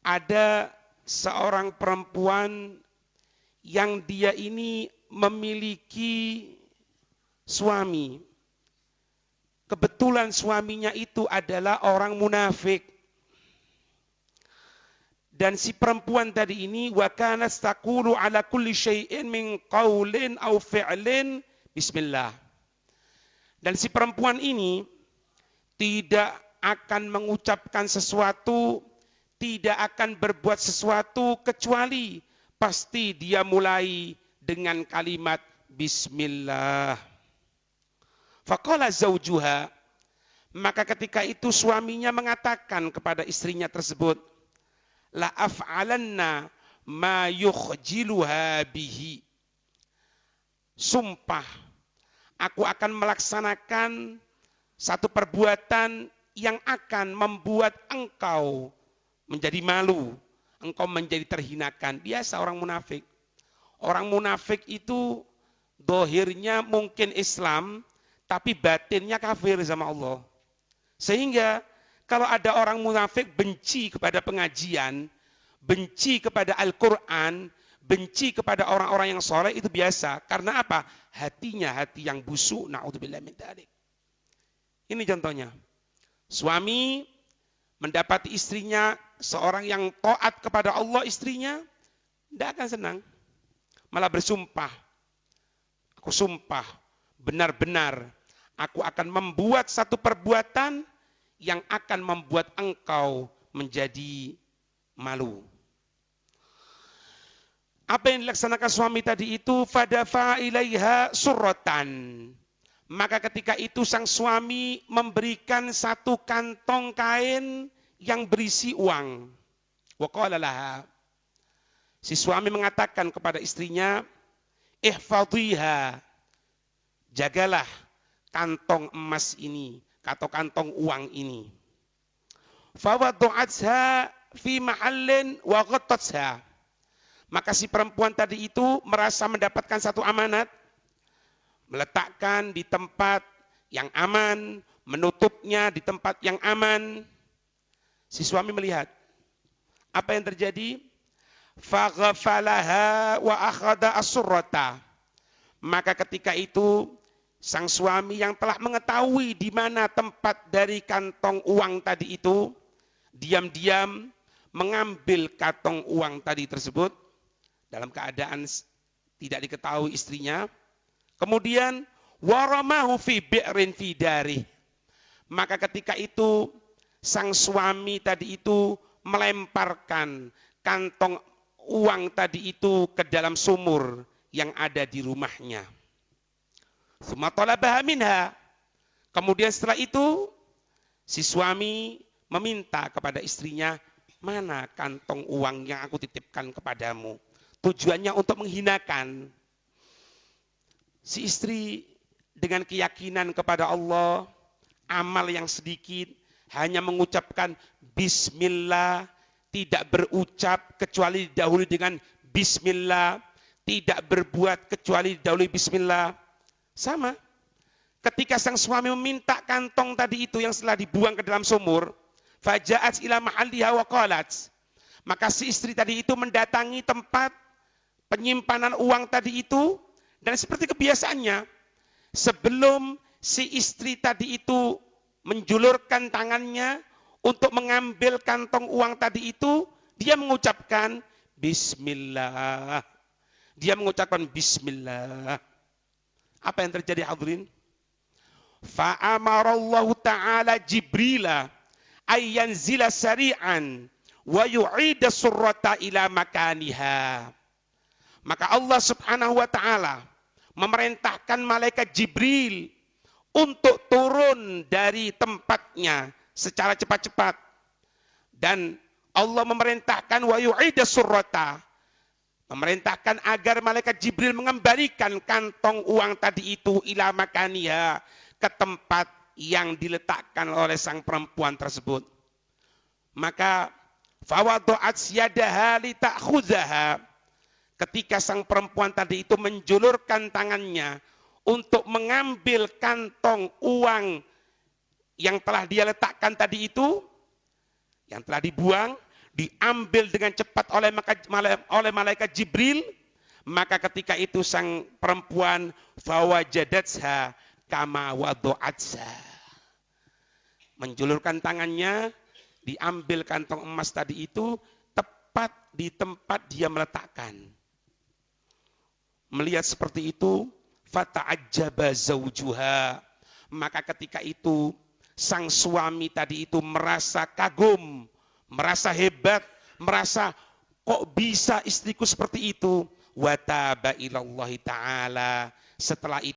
ada seorang perempuan yang dia ini memiliki suami. Kebetulan suaminya itu adalah orang munafik. Dan si perempuan tadi ini wa kanat taqulu ala kulli syai'in min qaulin aw fi'lin bismillah. Dan si perempuan ini tidak akan mengucapkan sesuatu, tidak akan berbuat sesuatu kecuali pasti dia mulai dengan kalimat bismillah. Faqala zaujuha, maka ketika itu suaminya mengatakan kepada istrinya tersebut, la af'alanna ma yukhjiluha bihi. Sumpah, aku akan melaksanakan satu perbuatan yang akan membuat engkau menjadi malu, engkau menjadi terhinakan. Biasa orang munafik. Orang munafik itu dohirnya mungkin Islam, tapi batinnya kafir sama Allah. Sehingga kalau ada orang munafik benci kepada pengajian, benci kepada Al-Quran, benci kepada orang-orang yang soleh, itu biasa. Karena apa? Hatinya hati yang busuk. Na'udzubillah min dzalik. Ini contohnya. Suami mendapati istrinya seorang yang taat kepada Allah, istrinya tidak akan senang. Malah bersumpah. Aku sumpah benar-benar aku akan membuat satu perbuatan yang akan membuat engkau menjadi malu. Apa yang dilaksanakan suami tadi itu? Fadafa ilaiha surratan. Maka ketika itu sang suami memberikan satu kantong kain yang berisi uang. Wa qala laha. Si suami mengatakan kepada istrinya, ihfadhiha. Jagalah kantong emas ini atau kantong uang ini. Fawadu'atha fi mahallin wa ghattatha. Maka si perempuan tadi itu merasa mendapatkan satu amanat, meletakkan di tempat yang aman, menutupnya di tempat yang aman. Si suami melihat apa yang terjadi? Faghfalaha wa akhadha as-surrata. Maka ketika itu sang suami yang telah mengetahui di mana tempat dari kantong uang tadi itu, diam-diam mengambil kantong uang tadi tersebut dalam keadaan tidak diketahui istrinya. Kemudian waramahu fi bi'rin fi darih. Maka ketika itu sang suami tadi itu melemparkan kantong uang tadi itu ke dalam sumur yang ada di rumahnya. Tsumma talabaha minha. Kemudian setelah itu si suami meminta kepada istrinya, mana kantong uang yang aku titipkan kepadamu? Tujuannya untuk menghinakan. Si istri dengan keyakinan kepada Allah, amal yang sedikit, hanya mengucapkan bismillah, tidak berucap kecuali didahului dengan bismillah, tidak berbuat kecuali didahului bismillah. Sama. Ketika sang suami meminta kantong tadi itu yang setelah dibuang ke dalam sumur, faja'at ila mahalliha wa qalat. Maka si istri tadi itu mendatangi tempat penyimpanan uang tadi itu, dan seperti kebiasaannya, sebelum si istri tadi itu menjulurkan tangannya untuk mengambil kantong uang tadi itu, dia mengucapkan bismillah. Dia mengucapkan bismillah. Apa yang terjadi hadirin? Fa'amarallahu ta'ala Jibrila ayyanzila sari'an wa yu'ida surrata ila makaniha. Maka Allah subhanahu wa ta'ala memerintahkan malaikat Jibril untuk turun dari tempatnya secara cepat-cepat. Dan Allah memerintahkan wa yu'ida surrata, memerintahkan agar malaikat Jibril mengembalikan kantong uang tadi itu ila makaniha, ke tempat yang diletakkan oleh sang perempuan tersebut. Maka fawadu'at yadaha li ta'khudzaha. Ketika sang perempuan tadi itu menjulurkan tangannya untuk mengambil kantong uang yang telah dia letakkan tadi itu, yang telah dibuang, diambil dengan cepat oleh malaikat Jibril. Maka ketika itu sang perempuan fawajadatha kama wadu'atsa, menjulurkan tangannya, diambil kantong emas tadi itu tepat di tempat dia meletakkan. Melihat seperti itu, fata'ajjaba zawjuha, maka ketika itu sang suami tadi itu merasa kagum, merasa hebat, merasa kok bisa istriku seperti itu. Wa taba ilallahi ta'ala, setelah itu